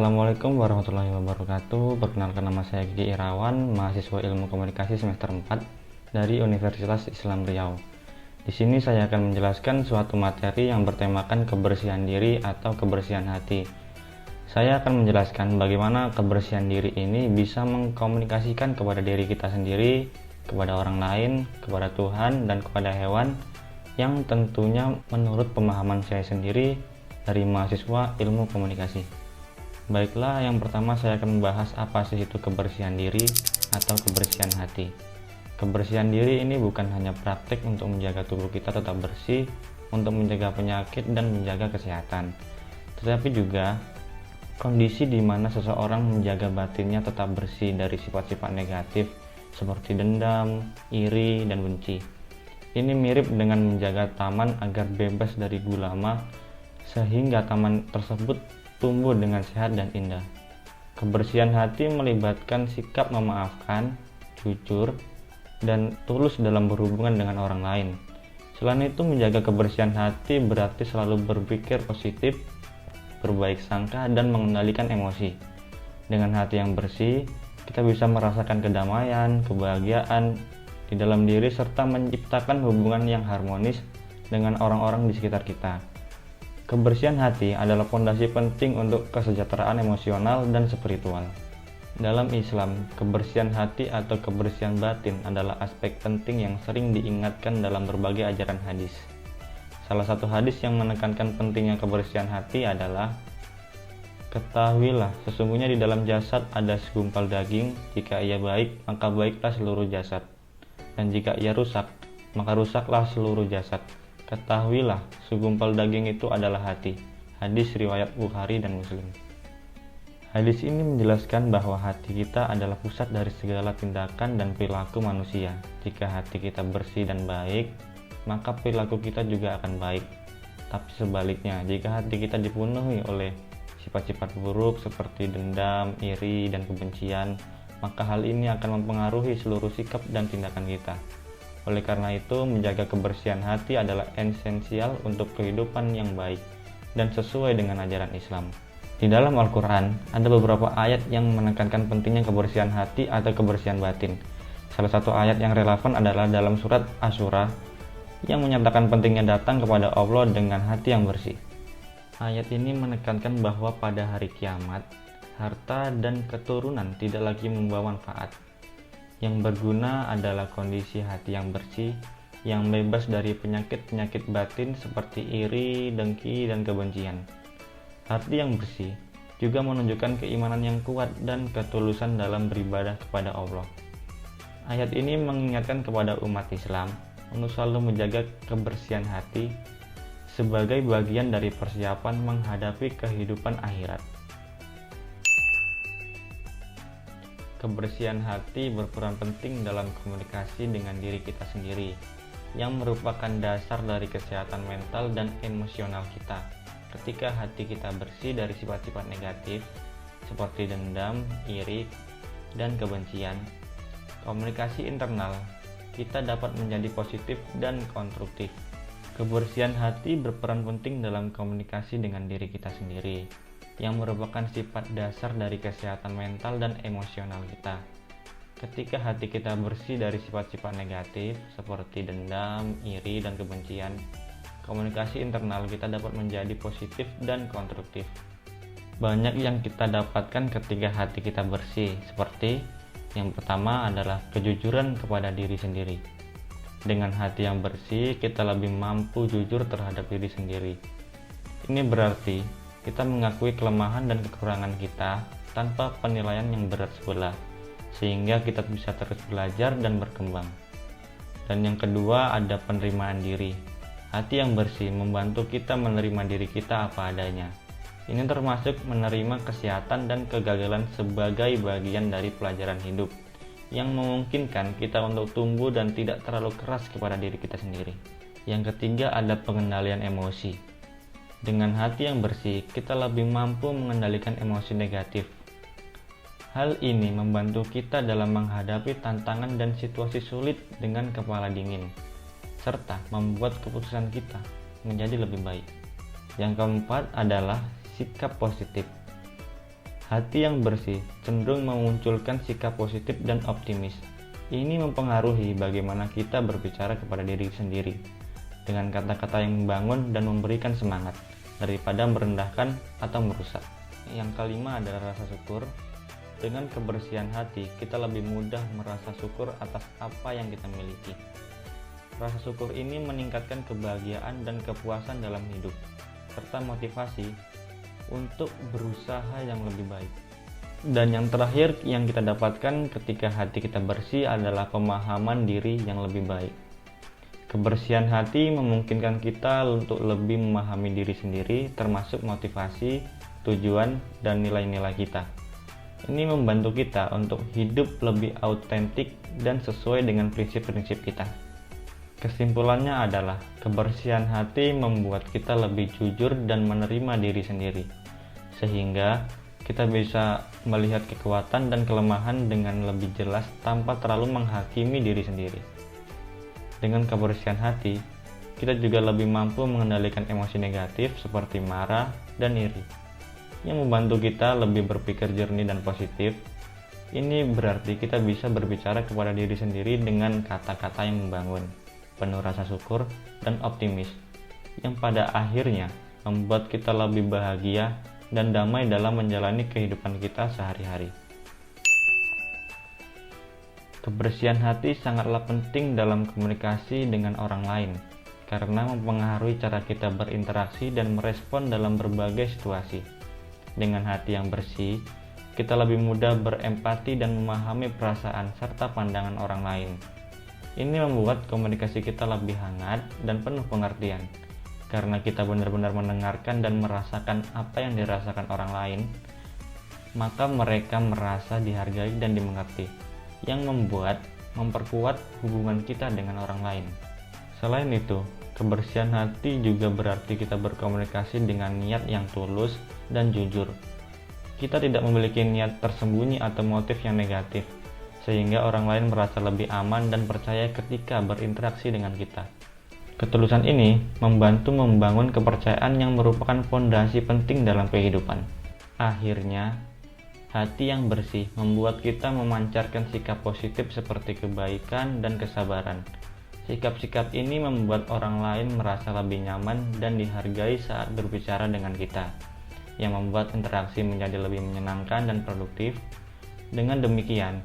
Assalamualaikum warahmatullahi wabarakatuh. Perkenalkan, nama saya Gigi Irawan, mahasiswa Ilmu Komunikasi semester 4 dari Universitas Islam Riau. Di sini saya akan menjelaskan suatu materi yang bertemakan kebersihan diri atau kebersihan hati. Saya akan menjelaskan bagaimana kebersihan diri ini bisa mengkomunikasikan kepada diri kita sendiri, kepada orang lain, kepada Tuhan, dan kepada hewan, yang tentunya menurut pemahaman saya sendiri dari mahasiswa Ilmu Komunikasi. Baiklah, yang pertama saya akan membahas apa sih itu kebersihan diri atau kebersihan hati. Kebersihan diri ini bukan hanya praktik untuk menjaga tubuh kita tetap bersih, untuk menjaga penyakit dan menjaga kesehatan, tetapi juga kondisi di mana seseorang menjaga batinnya tetap bersih dari sifat-sifat negatif seperti dendam, iri, dan benci. Ini mirip dengan menjaga taman agar bebas dari gulama sehingga taman tersebut tumbuh dengan sehat dan indah. Kebersihan hati melibatkan sikap memaafkan, jujur, dan tulus dalam berhubungan dengan orang lain. Selain itu, menjaga kebersihan hati berarti selalu berpikir positif, berbaik sangka, dan mengendalikan emosi. Dengan hati yang bersih, kita bisa merasakan kedamaian, kebahagiaan di dalam diri, serta menciptakan hubungan yang harmonis dengan orang-orang di sekitar kita. Kebersihan hati adalah fondasi penting untuk kesejahteraan emosional dan spiritual. Dalam Islam, kebersihan hati atau kebersihan batin adalah aspek penting yang sering diingatkan dalam berbagai ajaran hadis. Salah satu hadis yang menekankan pentingnya kebersihan hati adalah, "Ketahuilah, sesungguhnya di dalam jasad ada segumpal daging, jika ia baik, maka baiklah seluruh jasad, dan jika ia rusak, maka rusaklah seluruh jasad. Ketahuilah, segumpal daging itu adalah hati." Hadis riwayat Bukhari dan Muslim. Hadis ini menjelaskan bahwa hati kita adalah pusat dari segala tindakan dan perilaku manusia. Jika hati kita bersih dan baik, maka perilaku kita juga akan baik. Tapi sebaliknya, jika hati kita dipenuhi oleh sifat-sifat buruk seperti dendam, iri, dan kebencian, maka hal ini akan mempengaruhi seluruh sikap dan tindakan kita. Oleh karena itu, menjaga kebersihan hati adalah esensial untuk kehidupan yang baik dan sesuai dengan ajaran Islam. Di dalam Al-Quran, ada beberapa ayat yang menekankan pentingnya kebersihan hati atau kebersihan batin. Salah satu ayat yang relevan adalah dalam surat Asy-Syura yang menyatakan pentingnya datang kepada Allah dengan hati yang bersih. Ayat ini menekankan bahwa pada hari kiamat, harta dan keturunan tidak lagi membawa manfaat. Yang berguna adalah kondisi hati yang bersih, yang bebas dari penyakit-penyakit batin seperti iri, dengki, dan kebencian. Hati yang bersih juga menunjukkan keimanan yang kuat dan ketulusan dalam beribadah kepada Allah. Ayat ini mengingatkan kepada umat Islam untuk selalu menjaga kebersihan hati sebagai bagian dari persiapan menghadapi kehidupan akhirat. Kebersihan hati berperan penting dalam komunikasi dengan diri kita sendiri, yang merupakan dasar dari kesehatan mental dan emosional kita. Ketika hati kita bersih dari sifat-sifat negatif seperti dendam, iri, dan kebencian, komunikasi internal kita dapat menjadi positif dan konstruktif. Kebersihan hati berperan penting dalam komunikasi dengan diri kita sendiri, yang merupakan sifat dasar dari kesehatan mental dan emosional kita. Ketika hati kita bersih dari sifat-sifat negatif seperti dendam, iri, dan kebencian, komunikasi internal kita dapat menjadi positif dan konstruktif. Banyak yang kita dapatkan ketika hati kita bersih, seperti yang pertama adalah kejujuran kepada diri sendiri. Dengan hati yang bersih, kita lebih mampu jujur terhadap diri sendiri. Ini berarti kita mengakui kelemahan dan kekurangan kita tanpa penilaian yang berat sebelah, sehingga kita bisa terus belajar dan berkembang. Dan yang kedua ada penerimaan diri. Hati yang bersih membantu kita menerima diri kita apa adanya. Ini termasuk menerima kesehatan dan kegagalan sebagai bagian dari pelajaran hidup, yang memungkinkan kita untuk tumbuh dan tidak terlalu keras kepada diri kita sendiri. Yang ketiga ada pengendalian emosi. Dengan hati yang bersih, kita lebih mampu mengendalikan emosi negatif. Hal ini membantu kita dalam menghadapi tantangan dan situasi sulit dengan kepala dingin, serta membuat keputusan kita menjadi lebih baik. Yang keempat adalah sikap positif. Hati yang bersih cenderung memunculkan sikap positif dan optimis. Ini mempengaruhi bagaimana kita berbicara kepada diri sendiri, dengan kata-kata yang membangun dan memberikan semangat, daripada merendahkan atau merusak. Yang kelima adalah rasa syukur. Dengan kebersihan hati, kita lebih mudah merasa syukur atas apa yang kita miliki. Rasa syukur ini meningkatkan kebahagiaan dan kepuasan dalam hidup, serta motivasi untuk berusaha yang lebih baik. Dan yang terakhir yang kita dapatkan ketika hati kita bersih adalah pemahaman diri yang lebih baik. Kebersihan hati memungkinkan kita untuk lebih memahami diri sendiri, termasuk motivasi, tujuan, dan nilai-nilai kita. Ini membantu kita untuk hidup lebih autentik dan sesuai dengan prinsip-prinsip kita. Kesimpulannya adalah, kebersihan hati membuat kita lebih jujur dan menerima diri sendiri, sehingga kita bisa melihat kekuatan dan kelemahan dengan lebih jelas tanpa terlalu menghakimi diri sendiri. Dengan kebersihan hati, kita juga lebih mampu mengendalikan emosi negatif seperti marah dan iri, yang membantu kita lebih berpikir jernih dan positif. Ini berarti kita bisa berbicara kepada diri sendiri dengan kata-kata yang membangun, penuh rasa syukur dan optimis, yang pada akhirnya membuat kita lebih bahagia dan damai dalam menjalani kehidupan kita sehari-hari. Kebersihan hati sangatlah penting dalam komunikasi dengan orang lain, karena mempengaruhi cara kita berinteraksi dan merespon dalam berbagai situasi. Dengan hati yang bersih, kita lebih mudah berempati dan memahami perasaan serta pandangan orang lain. Ini membuat komunikasi kita lebih hangat dan penuh pengertian, karena kita benar-benar mendengarkan dan merasakan apa yang dirasakan orang lain, maka mereka merasa dihargai dan dimengerti, yang memperkuat hubungan kita dengan orang lain. Selain itu, kebersihan hati juga berarti kita berkomunikasi dengan niat yang tulus dan jujur. Kita tidak memiliki niat tersembunyi atau motif yang negatif, sehingga orang lain merasa lebih aman dan percaya ketika berinteraksi dengan kita. Ketulusan ini membantu membangun kepercayaan yang merupakan fondasi penting dalam kehidupan. Akhirnya, hati yang bersih membuat kita memancarkan sikap positif seperti kebaikan dan kesabaran. Sikap-sikap ini membuat orang lain merasa lebih nyaman dan dihargai saat berbicara dengan kita, yang membuat interaksi menjadi lebih menyenangkan dan produktif. Dengan demikian,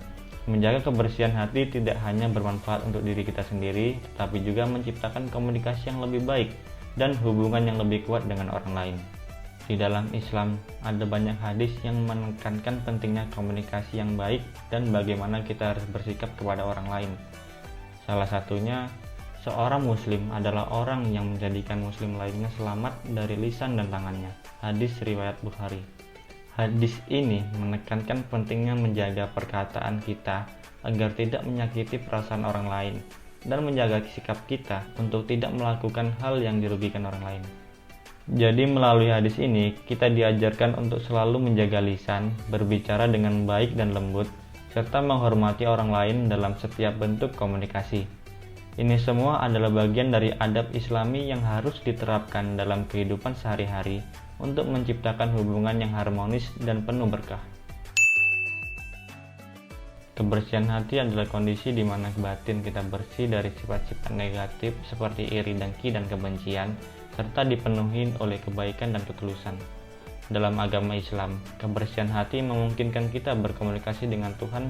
menjaga kebersihan hati tidak hanya bermanfaat untuk diri kita sendiri, tetapi juga menciptakan komunikasi yang lebih baik dan hubungan yang lebih kuat dengan orang lain. Di dalam Islam, ada banyak hadis yang menekankan pentingnya komunikasi yang baik dan bagaimana kita harus bersikap kepada orang lain. Salah satunya, seorang muslim adalah orang yang menjadikan muslim lainnya selamat dari lisan dan tangannya. Hadis riwayat Bukhari. Hadis ini menekankan pentingnya menjaga perkataan kita agar tidak menyakiti perasaan orang lain, dan menjaga sikap kita untuk tidak melakukan hal yang dirugikan orang lain. Jadi melalui hadis ini, kita diajarkan untuk selalu menjaga lisan, berbicara dengan baik dan lembut, serta menghormati orang lain dalam setiap bentuk komunikasi. Ini semua adalah bagian dari adab Islami yang harus diterapkan dalam kehidupan sehari-hari untuk menciptakan hubungan yang harmonis dan penuh berkah. Kebersihan hati adalah kondisi di mana batin kita bersih dari sifat-sifat negatif seperti iri, dengki, dan kebencian, serta dipenuhi oleh kebaikan dan ketulusan. Dalam agama Islam, kebersihan hati memungkinkan kita berkomunikasi dengan Tuhan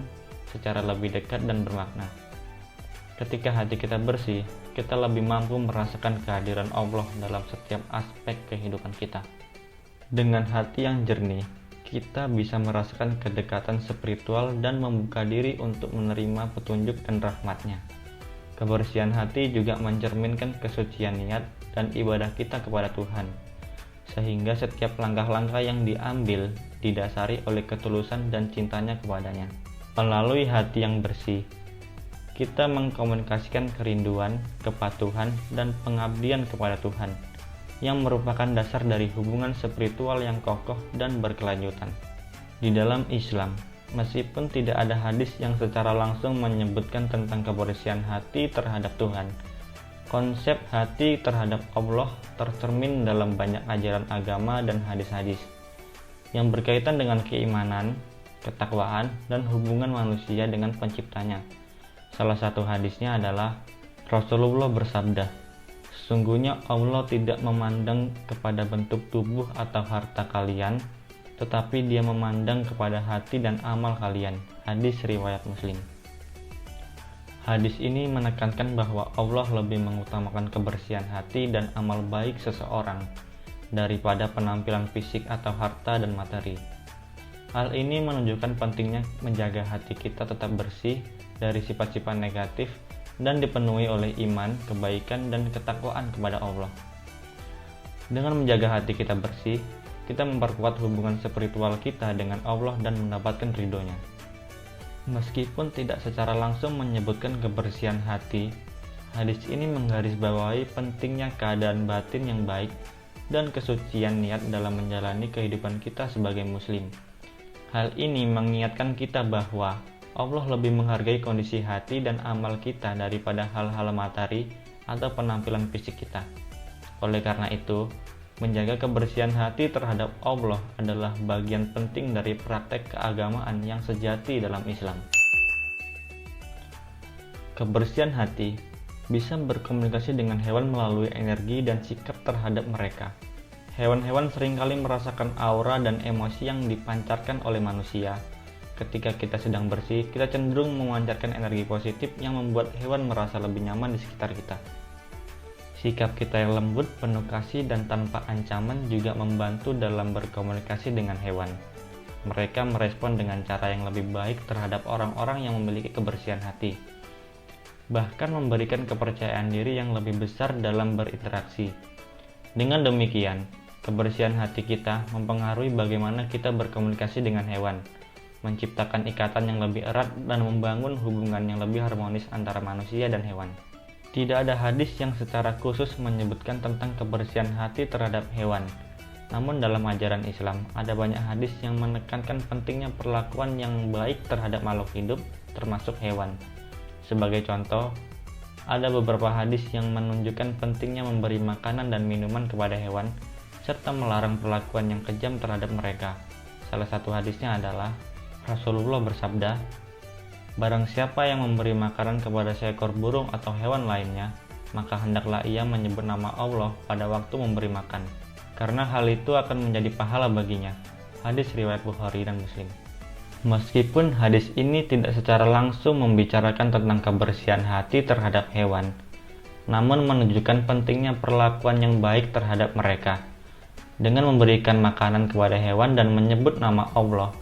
secara lebih dekat dan bermakna. Ketika hati kita bersih, kita lebih mampu merasakan kehadiran Allah dalam setiap aspek kehidupan kita. Dengan hati yang jernih, kita bisa merasakan kedekatan spiritual dan membuka diri untuk menerima petunjuk dan rahmat-Nya. Kebersihan hati juga mencerminkan kesucian niat dan ibadah kita kepada Tuhan, sehingga setiap langkah-langkah yang diambil didasari oleh ketulusan dan cintanya kepadanya. Melalui hati yang bersih, kita mengkomunikasikan kerinduan, kepatuhan, dan pengabdian kepada Tuhan, yang merupakan dasar dari hubungan spiritual yang kokoh dan berkelanjutan. Di dalam Islam, meskipun tidak ada hadis yang secara langsung menyebutkan tentang kebersihan hati terhadap Tuhan, konsep hati terhadap Allah tercermin dalam banyak ajaran agama dan hadis-hadis. yang berkaitan dengan keimanan, ketakwaan, dan hubungan manusia dengan penciptanya. Salah satu hadisnya adalah Rasulullah bersabda, "Sesungguhnya Allah tidak memandang kepada bentuk tubuh atau harta kalian, tetapi Dia memandang kepada hati dan amal kalian." Hadis riwayat Muslim. Hadis ini menekankan bahwa Allah lebih mengutamakan kebersihan hati dan amal baik seseorang daripada penampilan fisik atau harta dan materi. Hal ini menunjukkan pentingnya menjaga hati kita tetap bersih dari sifat-sifat negatif dan dipenuhi oleh iman, kebaikan, dan ketakwaan kepada Allah. Dengan menjaga hati kita bersih, kita memperkuat hubungan spiritual kita dengan Allah dan mendapatkan ridhonya. Meskipun tidak secara langsung menyebutkan kebersihan hati, hadis ini menggarisbawahi pentingnya keadaan batin yang baik dan kesucian niat dalam menjalani kehidupan kita sebagai muslim. Hal ini mengingatkan kita bahwa Allah lebih menghargai kondisi hati dan amal kita daripada hal-hal materi atau penampilan fisik kita. Oleh karena itu, menjaga kebersihan hati terhadap Allah adalah bagian penting dari praktek keagamaan yang sejati dalam Islam. Kebersihan hati bisa berkomunikasi dengan hewan melalui energi dan sikap terhadap mereka. Hewan-hewan seringkali merasakan aura dan emosi yang dipancarkan oleh manusia. Ketika kita sedang bersih, kita cenderung memancarkan energi positif yang membuat hewan merasa lebih nyaman di sekitar kita. Sikap kita yang lembut, penuh kasih, dan tanpa ancaman juga membantu dalam berkomunikasi dengan hewan. Mereka merespon dengan cara yang lebih baik terhadap orang-orang yang memiliki kebersihan hati. Bahkan memberikan kepercayaan diri yang lebih besar dalam berinteraksi. Dengan demikian, kebersihan hati kita mempengaruhi bagaimana kita berkomunikasi dengan hewan, menciptakan ikatan yang lebih erat dan membangun hubungan yang lebih harmonis antara manusia dan hewan. Tidak ada hadis yang secara khusus menyebutkan tentang kebersihan hati terhadap hewan. Namun dalam ajaran Islam, ada banyak hadis yang menekankan pentingnya perlakuan yang baik terhadap makhluk hidup, termasuk hewan. Sebagai contoh, ada beberapa hadis yang menunjukkan pentingnya memberi makanan dan minuman kepada hewan, serta melarang perlakuan yang kejam terhadap mereka. Salah satu hadisnya adalah, Rasulullah bersabda, "Barang siapa yang memberi makanan kepada seekor burung atau hewan lainnya, maka hendaklah ia menyebut nama Allah pada waktu memberi makan, karena hal itu akan menjadi pahala baginya." Hadis riwayat Bukhari dan Muslim. Meskipun hadis ini tidak secara langsung membicarakan tentang kebersihan hati terhadap hewan, namun menunjukkan pentingnya perlakuan yang baik terhadap mereka. Dengan memberikan makanan kepada hewan dan menyebut nama Allah,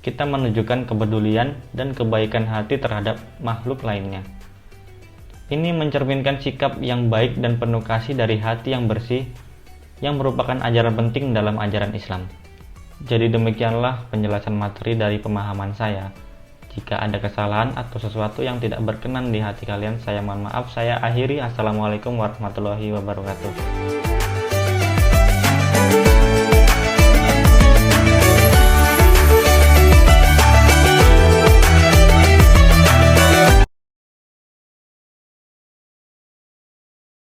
kita menunjukkan kepedulian dan kebaikan hati terhadap makhluk lainnya. Ini mencerminkan sikap yang baik dan penuh kasih dari hati yang bersih, yang merupakan ajaran penting dalam ajaran Islam. Jadi demikianlah penjelasan materi dari pemahaman saya. Jika ada kesalahan atau sesuatu yang tidak berkenan di hati kalian, saya mohon maaf. Saya akhiri. Assalamualaikum warahmatullahi wabarakatuh.